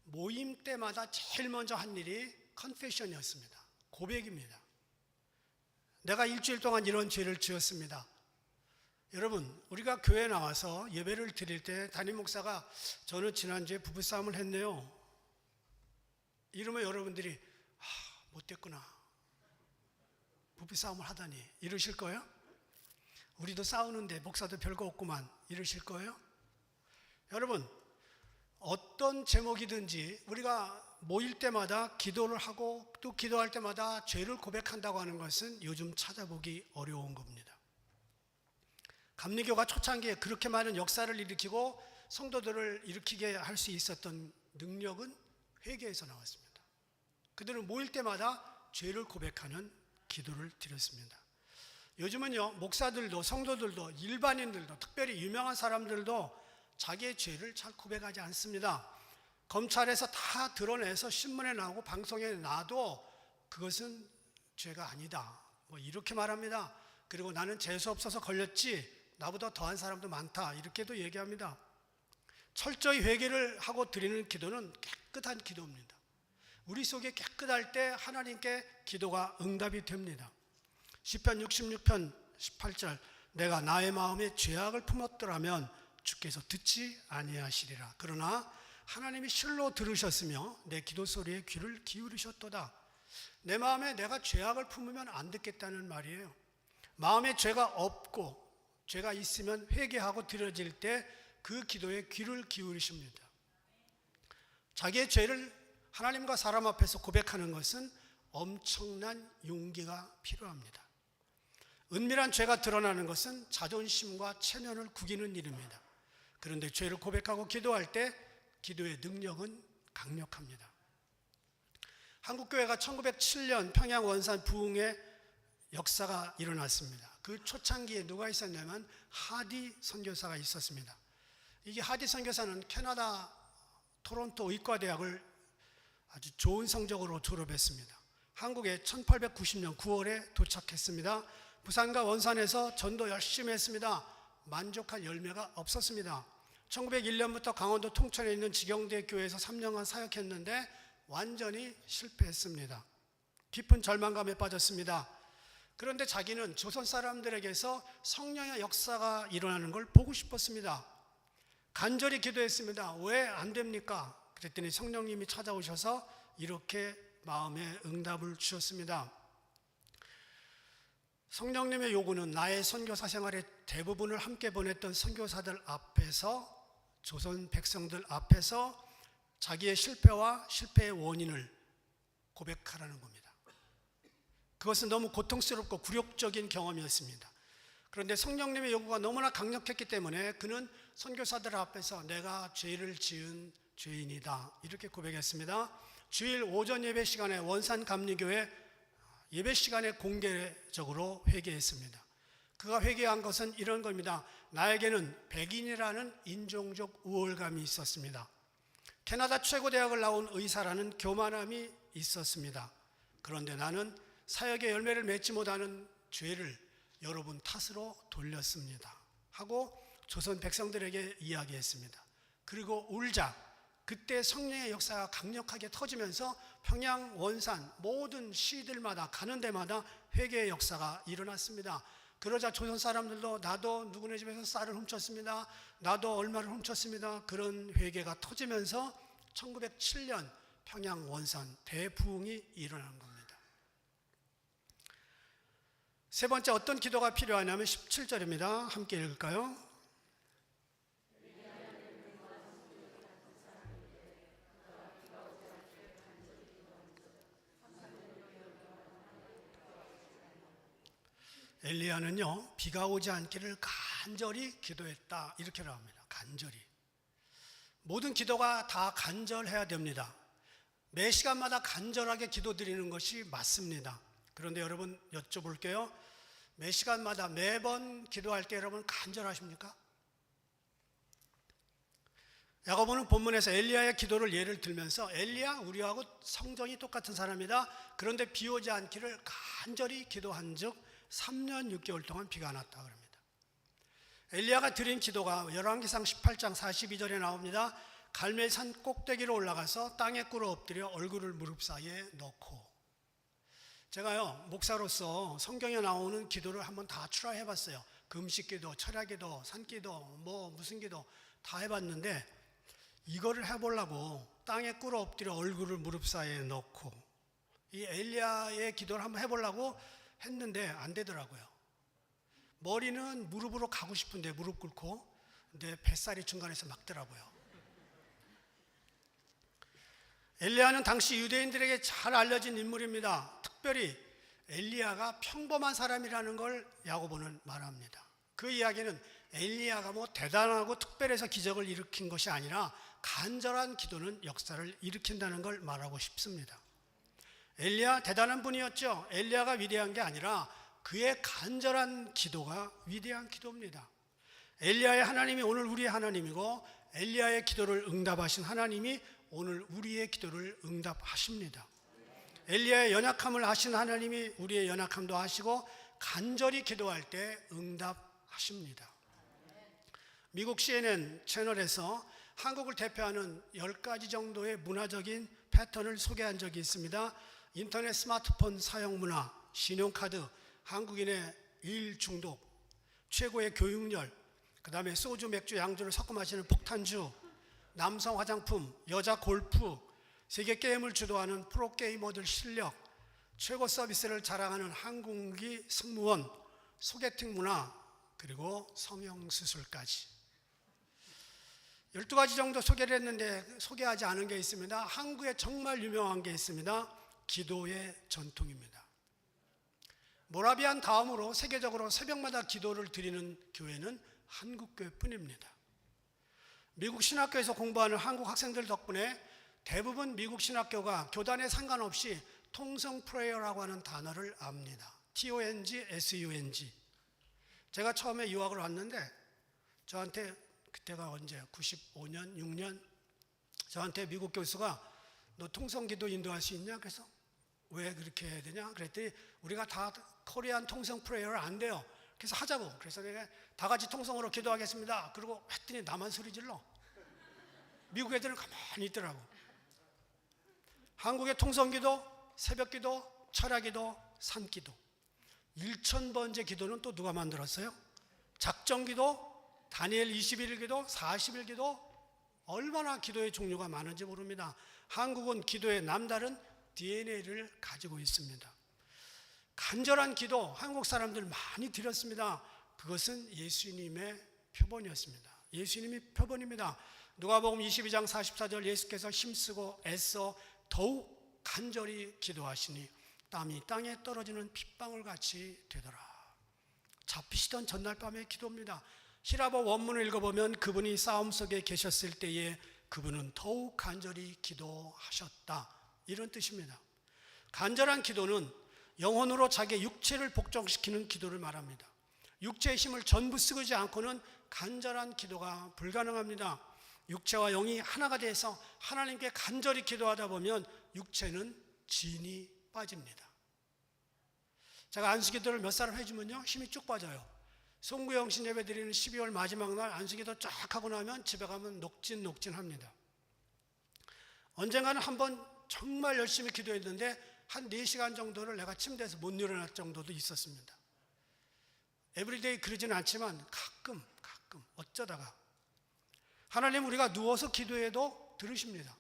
모임 때마다 제일 먼저 한 일이 컨페션이었습니다. 고백입니다. 내가 일주일 동안 이런 죄를 지었습니다. 여러분, 우리가 교회에 나와서 예배를 드릴 때 담임 목사가 저는 지난주에 부부싸움을 했네요. 이러면 여러분들이 못됐구나, 부부싸움을 하다니 이러실 거예요? 우리도 싸우는데 목사도 별거 없구만 이러실 거예요? 여러분, 어떤 제목이든지 우리가 모일 때마다 기도를 하고 또 기도할 때마다 죄를 고백한다고 하는 것은 요즘 찾아보기 어려운 겁니다. 감리교가 초창기에 그렇게 많은 역사를 일으키고 성도들을 일으키게 할 수 있었던 능력은 회개에서 나왔습니다. 그들은 모일 때마다 죄를 고백하는 기도를 드렸습니다. 요즘은요, 목사들도 성도들도 일반인들도 특별히 유명한 사람들도 자기의 죄를 잘 고백하지 않습니다. 검찰에서 다 드러내서 신문에 나오고 방송에 나도 그것은 죄가 아니다, 이렇게 말합니다. 그리고 나는 재수 없어서 걸렸지 나보다 더한 사람도 많다 이렇게도 얘기합니다. 철저히 회개를 하고 드리는 기도는 깨끗한 기도입니다. 우리 속에 깨끗할 때 하나님께 기도가 응답이 됩니다. 시편 66편 18절 내가 나의 마음에 죄악을 품었더라면 주께서 듣지 아니하시리라. 그러나 하나님이 실로 들으셨으며 내 기도 소리에 귀를 기울이셨도다. 내 마음에 내가 죄악을 품으면 안 듣겠다는 말이에요. 마음에 죄가 없고 죄가 있으면 회개하고 드려질 때 그 기도에 귀를 기울이십니다. 자기의 죄를 하나님과 사람 앞에서 고백하는 것은 엄청난 용기가 필요합니다. 은밀한 죄가 드러나는 것은 자존심과 체면을 구기는 일입니다. 그런데 죄를 고백하고 기도할 때 기도의 능력은 강력합니다. 한국교회가 1907년 평양 원산 부흥의 역사가 일어났습니다. 그 초창기에 누가 있었냐면 하디 선교사가 있었습니다. 이게 하디 선교사는 캐나다 토론토 의과대학을 아주 좋은 성적으로 졸업했습니다. 한국에 1890년 9월에 도착했습니다. 부산과 원산에서 전도 열심히 했습니다. 만족할 열매가 없었습니다. 1901년부터 강원도 통천에 있는 지경대 교회에서 3년간 사역했는데 완전히 실패했습니다. 깊은 절망감에 빠졌습니다. 그런데 자기는 조선 사람들에게서 성령의 역사가 일어나는 걸 보고 싶었습니다. 간절히 기도했습니다. 왜 안 됩니까? 그랬더니 성령님이 찾아오셔서 이렇게 마음에 응답을 주셨습니다. 성령님의 요구는 나의 선교사 생활의 대부분을 함께 보냈던 선교사들 앞에서, 조선 백성들 앞에서 자기의 실패와 실패의 원인을 고백하라는 겁니다. 그것은 너무 고통스럽고 굴욕적인 경험이었습니다. 그런데 성령님의 요구가 너무나 강력했기 때문에 그는 선교사들 앞에서 내가 죄를 지은 죄인이다 이렇게 고백했습니다. 주일 오전 예배 시간에 원산 감리교회 예배 시간에 공개적으로 회개했습니다. 그가 회개한 것은 이런 겁니다. 나에게는 백인이라는 인종적 우월감이 있었습니다. 캐나다 최고 대학을 나온 의사라는 교만함이 있었습니다. 그런데 나는 사역의 열매를 맺지 못하는 죄를 여러분 탓으로 돌렸습니다 하고 조선 백성들에게 이야기했습니다. 그리고 울자 그때 성령의 역사가 강력하게 터지면서 평양 원산 모든 시들마다 가는 데마다 회개의 역사가 일어났습니다. 그러자 조선 사람들도 나도 누구네 집에서 쌀을 훔쳤습니다. 나도 얼마를 훔쳤습니다. 그런 회개가 터지면서 1907년 평양 원산 대부흥이 일어난 겁니다. 세 번째 어떤 기도가 필요하냐면 17절입니다. 함께 읽을까요? 엘리야는요 비가 오지 않기를 간절히 기도했다 이렇게 나옵니다. 간절히. 모든 기도가 다 간절해야 됩니다. 매 시간마다 간절하게 기도드리는 것이 맞습니다. 그런데 여러분 여쭤볼게요. 매 시간마다 매번 기도할 때 여러분 간절하십니까? 야고보는 본문에서 엘리야의 기도를 예를 들면서 엘리야 우리하고 성정이 똑같은 사람이다. 그런데 비 오지 않기를 간절히 기도한 즉 3년 6개월 동안 비가 안 왔다 그럽니다. 엘리야가 드린 기도가 열왕기상 18장 42절에 나옵니다. 갈멜산 꼭대기로 올라가서 땅에 꿇어 엎드려 얼굴을 무릎 사이에 넣고. 제가요 목사로서 성경에 나오는 기도를 한번 다 추라해 봤어요. 금식기도, 철야기도, 산기도, 뭐 무슨 기도 다 해봤는데 이거를 해보려고 땅에 꿇어 엎드려 얼굴을 무릎 사이에 넣고 이 엘리야의 기도를 한번 해보려고 했는데 안 되더라고요. 머리는 무릎으로 가고 싶은데 무릎 꿇고 근데 뱃살이 중간에서 막더라고요. 엘리야는 당시 유대인들에게 잘 알려진 인물입니다. 특별히 엘리야가 평범한 사람이라는 걸 야고보는 말합니다. 그 이야기는 엘리야가 뭐 대단하고 특별해서 기적을 일으킨 것이 아니라 간절한 기도는 역사를 일으킨다는 걸 말하고 싶습니다. 엘리야 대단한 분이었죠. 엘리야가 위대한 게 아니라 그의 간절한 기도가 위대한 기도입니다. 엘리야의 하나님이 오늘 우리의 하나님이고 엘리야의 기도를 응답하신 하나님이 오늘 우리의 기도를 응답하십니다. 엘리야의 연약함을 아신 하나님이 우리의 연약함도 아시고 간절히 기도할 때 응답하십니다. 미국 CNN 채널에서 한국을 대표하는 10가지 정도의 문화적인 패턴을 소개한 적이 있습니다. 인터넷 스마트폰 사용 문화, 신용카드, 한국인의 일 중독, 최고의 교육열, 그 다음에 소주, 맥주, 양주를 섞어 마시는 폭탄주, 남성 화장품, 여자 골프, 세계 게임을 주도하는 프로게이머들 실력, 최고 서비스를 자랑하는 항공기 승무원, 소개팅 문화, 그리고 성형수술까지 12가지 정도 소개를 했는데 소개하지 않은 게 있습니다. 한국에 정말 유명한 게 있습니다. 기도의 전통입니다. 모라비안 다음으로 세계적으로 새벽마다 기도를 드리는 교회는 한국교회뿐입니다. 미국 신학교에서 공부하는 한국 학생들 덕분에 대부분 미국 신학교가 교단에 상관없이 통성 프레이어라고 하는 단어를 압니다. TONG, SUNG. 제가 처음에 유학을 왔는데 저한테 그때가 언제 95년, 6년 저한테 미국 교수가 너 통성기도 인도할 수 있냐? 그래서 왜 그렇게 해야 되냐? 그랬더니 우리가 다 코리안 통성 프레이어를 안 돼요. 그래서 하자고. 그래서 내가 다 같이 통성으로 기도하겠습니다. 그리고 했더니 나만 소리 질러. 미국 애들은 가만히 있더라고. 한국의 통성기도, 새벽기도, 철야기도, 산기도 1000번째 기도는 또 누가 만들었어요? 작정기도, 다니엘 21일기도, 40일기도 얼마나 기도의 종류가 많은지 모릅니다. 한국은 기도의 남다른 DNA를 가지고 있습니다. 간절한 기도 한국 사람들 많이 드렸습니다. 그것은 예수님의 표본이었습니다. 예수님이 표본입니다. 누가복음 22장 44절 예수께서 힘쓰고 애써 더욱 간절히 기도하시니 땀이 땅에 떨어지는 핏방울 같이 되더라. 잡히시던 전날 밤의 기도입니다. 히라보 원문을 읽어보면 그분이 싸움 속에 계셨을 때에 그분은 더욱 간절히 기도하셨다. 이런 뜻입니다. 간절한 기도는 영혼으로 자기의 육체를 복종시키는 기도를 말합니다. 육체의 힘을 전부 쓰지 않고는 간절한 기도가 불가능합니다. 육체와 영이 하나가 돼서 하나님께 간절히 기도하다 보면 육체는 진이 빠집니다. 제가 안수기도를 몇 사람 해주면요 힘이 쭉 빠져요. 송구영신 예배 드리는 12월 마지막 날 안수기도 쫙 하고 나면 집에 가면 녹진합니다. 언젠가는 한번 정말 열심히 기도했는데 한 4시간 정도를 내가 침대에서 못 일어날 정도도 있었습니다. 에브리데이 그러지는 않지만 가끔 어쩌다가 하나님 우리가 누워서 기도해도 들으십니다.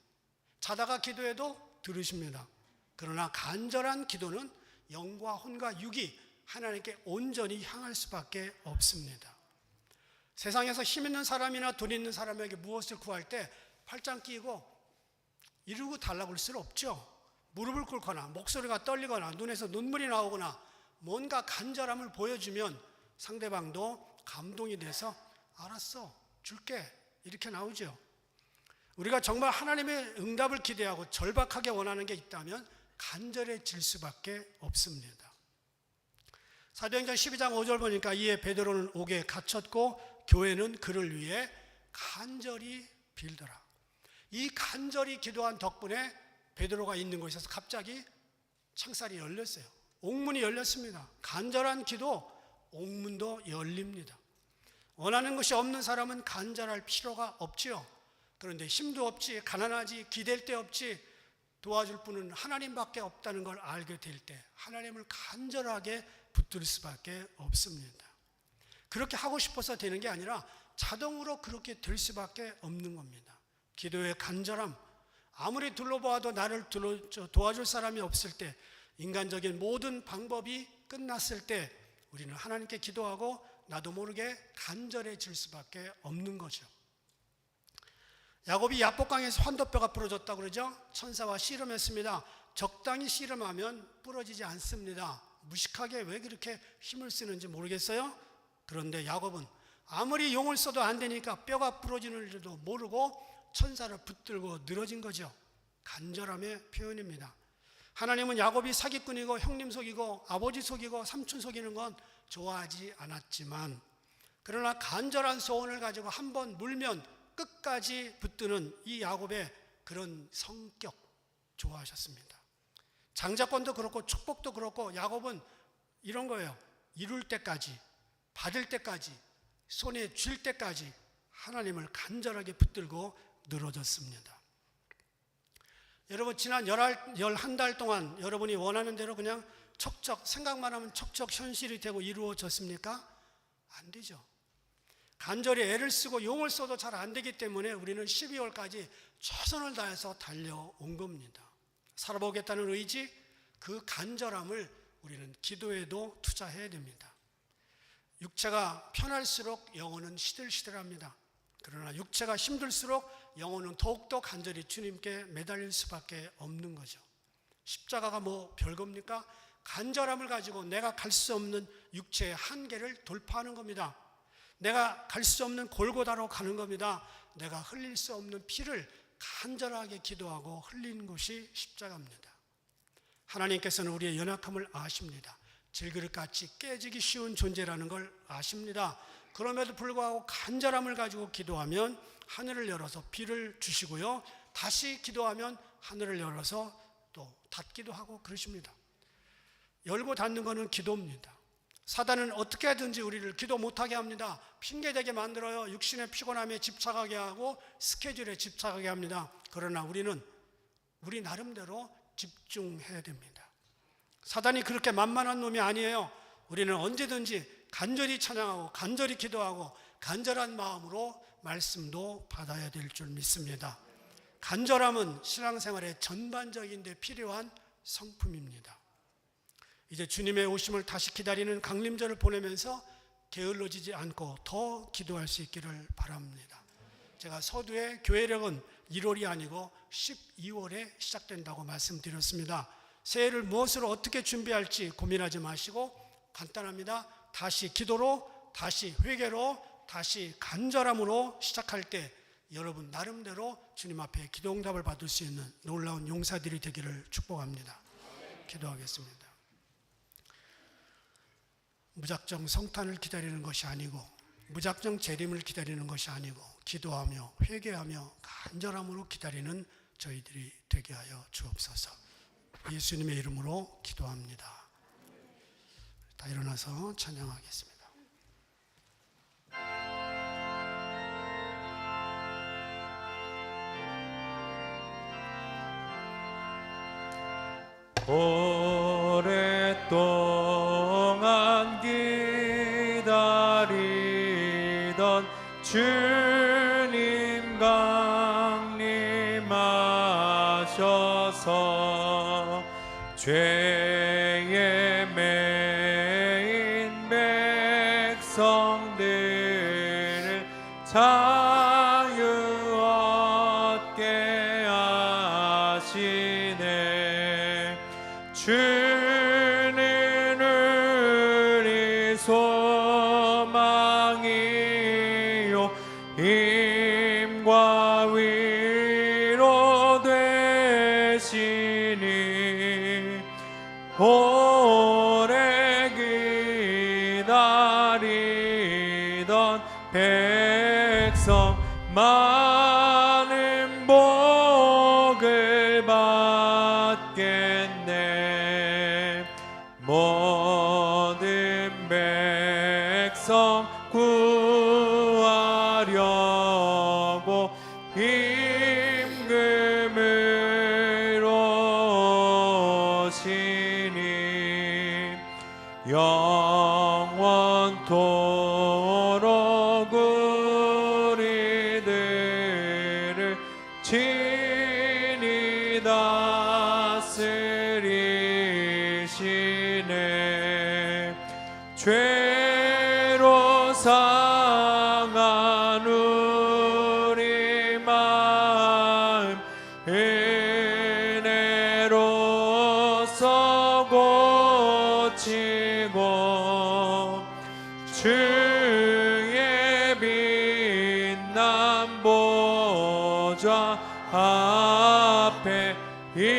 자다가 기도해도 들으십니다. 그러나 간절한 기도는 영과 혼과 육이 하나님께 온전히 향할 수밖에 없습니다. 세상에서 힘 있는 사람이나 돈 있는 사람에게 무엇을 구할 때 팔짱 끼고 이루고 달라고 할 수는 없죠. 무릎을 꿇거나 목소리가 떨리거나 눈에서 눈물이 나오거나 뭔가 간절함을 보여주면 상대방도 감동이 돼서 알았어 줄게 이렇게 나오죠. 우리가 정말 하나님의 응답을 기대하고 절박하게 원하는 게 있다면 간절해질 수밖에 없습니다. 사도행전 12장 5절 보니까 이에 베드로는 옥에 갇혔고 교회는 그를 위해 간절히 빌더라. 이 간절히 기도한 덕분에 베드로가 있는 곳에서 갑자기 창살이 열렸어요. 옥문이 열렸습니다. 간절한 기도 옥문도 열립니다. 원하는 것이 없는 사람은 간절할 필요가 없지요. 그런데 힘도 없지, 가난하지, 기댈 데 없지, 도와줄 분은 하나님밖에 없다는 걸 알게 될 때 하나님을 간절하게 붙들 수밖에 없습니다. 그렇게 하고 싶어서 되는 게 아니라 자동으로 그렇게 될 수밖에 없는 겁니다. 기도의 간절함, 아무리 둘러보아도 나를 도와줄 사람이 없을 때, 인간적인 모든 방법이 끝났을 때 우리는 하나님께 기도하고 나도 모르게 간절해질 수밖에 없는 거죠. 야곱이 야복강에서 환도뼈가 부러졌다고 그러죠. 천사와 씨름했습니다. 적당히 씨름하면 부러지지 않습니다. 무식하게 왜 그렇게 힘을 쓰는지 모르겠어요. 그런데 야곱은 아무리 용을 써도 안 되니까 뼈가 부러지는 줄도 모르고 천사를 붙들고 늘어진 거죠. 간절함의 표현입니다. 하나님은 야곱이 사기꾼이고 형님 속이고 아버지 속이고 삼촌 속이는 건 좋아하지 않았지만, 그러나 간절한 소원을 가지고 한번 물면 끝까지 붙드는 이 야곱의 그런 성격 좋아하셨습니다. 장자권도 그렇고 축복도 그렇고 야곱은 이런 거예요. 이룰 때까지, 받을 때까지, 손에 쥘 때까지 하나님을 간절하게 붙들고 늘어졌습니다. 여러분 지난 11달 동안 여러분이 원하는 대로 그냥 척척 생각만 하면 척척 현실이 되고 이루어졌습니까? 안 되죠. 간절히 애를 쓰고 용을 써도 잘 안 되기 때문에 우리는 12월까지 최선을 다해서 달려온 겁니다. 살아보겠다는 의지, 그 간절함을 우리는 기도에도 투자해야 됩니다. 육체가 편할수록 영혼은 시들시들합니다. 그러나 육체가 힘들수록 영혼은 더욱더 간절히 주님께 매달릴 수밖에 없는 거죠. 십자가가 뭐 별겁니까? 간절함을 가지고 내가 갈 수 없는 육체의 한계를 돌파하는 겁니다. 내가 갈 수 없는 골고다로 가는 겁니다. 내가 흘릴 수 없는 피를 간절하게 기도하고 흘리는 것이 십자가입니다. 하나님께서는 우리의 연약함을 아십니다. 질그릇같이 깨지기 쉬운 존재라는 걸 아십니다. 그럼에도 불구하고 간절함을 가지고 기도하면 하늘을 열어서 비를 주시고요, 다시 기도하면 하늘을 열어서 또 닫기도 하고 그러십니다. 열고 닫는 것은 기도입니다. 사단은 어떻게 하든지 우리를 기도 못하게 합니다. 핑계대게 만들어요. 육신의 피곤함에 집착하게 하고 스케줄에 집착하게 합니다. 그러나 우리는 우리 나름대로 집중해야 됩니다. 사단이 그렇게 만만한 놈이 아니에요. 우리는 언제든지 간절히 찬양하고 간절히 기도하고 간절한 마음으로 말씀도 받아야 될 줄 믿습니다. 간절함은 신앙생활의 전반적인 데 필요한 성품입니다. 이제 주님의 오심을 다시 기다리는 강림절을 보내면서 게을러지지 않고 더 기도할 수 있기를 바랍니다. 제가 서두에 교회력은 1월이 아니고 12월에 시작된다고 말씀드렸습니다. 새해를 무엇으로 어떻게 준비할지 고민하지 마시고 간단합니다. 다시 기도로, 다시 회개로, 다시 간절함으로 시작할 때 여러분 나름대로 주님 앞에 기도 응답을 받을 수 있는 놀라운 용사들이 되기를 축복합니다. 기도하겠습니다. 무작정 성탄을 기다리는 것이 아니고 무작정 재림을 기다리는 것이 아니고 기도하며 회개하며 간절함으로 기다리는 저희들이 되게 하여 주옵소서. 예수님의 이름으로 기도합니다. 다 일어나서 찬양하겠습니다. 오랫동안 기다리던 주님 강림하셔서 죄에 매인 백성들을 자유 얻게 하시네. 주는 우리 소망이요 힘과 위로 되시니 오래 기다리던 백성 많은 복을 받겠네. 모든 백성 구하려고 임금으로 오시니 영원토록 우리들을 친히 다스리시네. 죄로 상한 우리 마음 은혜로서 고치고 주의 빛난 보좌 앞에 이르도록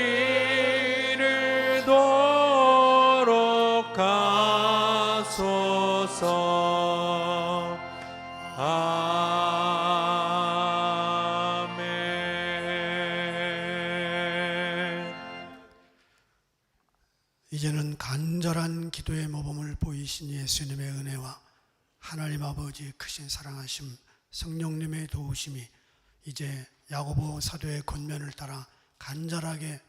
하소서. 아멘. 이제는 간절한 기도의 모범을 보이신 예수님의 은혜와 하나님 아버지의 크신 사랑하심, 성령님의 도우심이 이제 야고보 사도의 권면을 따라 간절하게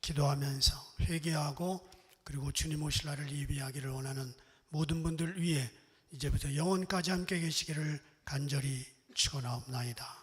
기도하면서 회개하고 그리고 주님 오실 날을 예비하기를 원하는 모든 분들 위해 이제부터 영원까지 함께 계시기를 간절히 축원하옵나이다.